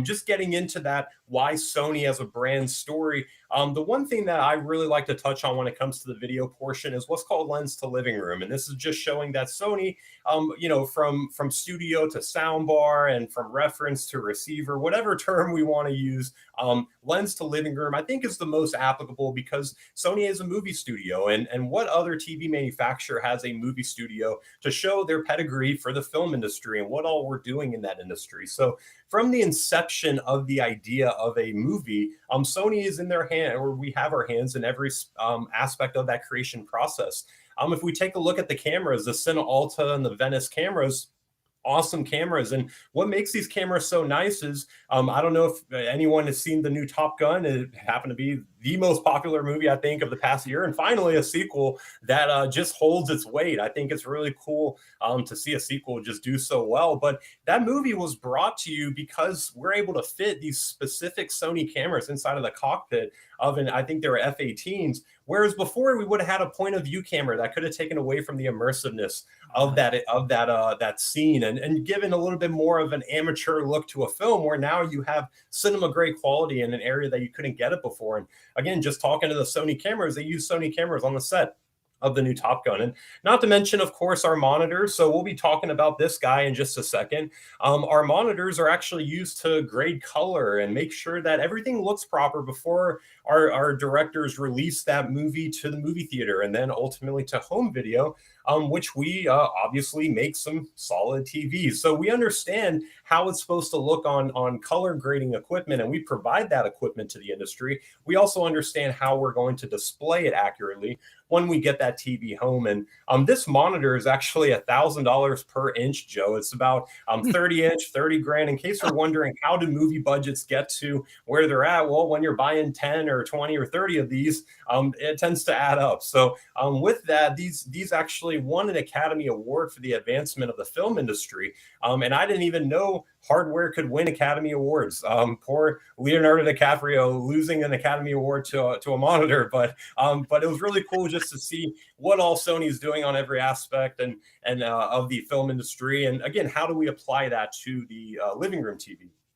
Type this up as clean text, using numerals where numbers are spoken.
just getting into that, why Sony as a brand story. The one thing that I really like to touch on when it comes to the video portion is what's called lens to living room. And this is just showing that Sony, from studio to soundbar and from reference to receiver, whatever term we want to use, lens to living room, I think is the most applicable because Sony is a movie studio. And what other TV manufacturer has a movie studio to show their pedigree for the film industry and what all we're doing in that industry? So from the inception of the idea of a movie, Sony is in their hand, or we have our hands in every aspect of that creation process. If we take a look at the cameras, the Cine Alta and the Venice cameras, awesome cameras. And what makes these cameras so nice is, I don't know if anyone has seen the new Top Gun. It happened to be the most popular movie, I think, of the past year. And finally, a sequel that just holds its weight. I think it's really cool to see a sequel just do so well. But that movie was brought to you because we're able to fit these specific Sony cameras inside of the cockpit of, and I think they were F-18s. Whereas before we would have had a point of view camera that could have taken away from the immersiveness of that scene and given a little bit more of an amateur look to a film, where now you have cinema grade quality in an area that you couldn't get it before. And again, just talking to the Sony cameras, they use Sony cameras on the set of the new Top Gun. And not to mention, of course, our monitors. So we'll be talking about this guy in just a second. Our monitors are actually used to grade color and make sure that everything looks proper before our directors release that movie to the movie theater and then ultimately to home video, which we obviously make some solid TVs. So we understand how it's supposed to look on color grading equipment, and we provide that equipment to the industry. We also understand how we're going to display it accurately when we get that TV home. And this monitor is actually $1,000 per inch, Joe. It's about 30 inch, 30 grand. In case you're wondering, how do movie budgets get to where they're at? Well, when you're buying 10 or 20 or 30 of these, it tends to add up. So with that, these actually won an Academy Award for the advancement of the film industry. And I didn't even know hardware could win Academy Awards. Poor Leonardo DiCaprio losing an Academy Award to a monitor, but it was really cool just to see what all Sony is doing on every aspect and of the film industry. And again, how do we apply that to the living room TV?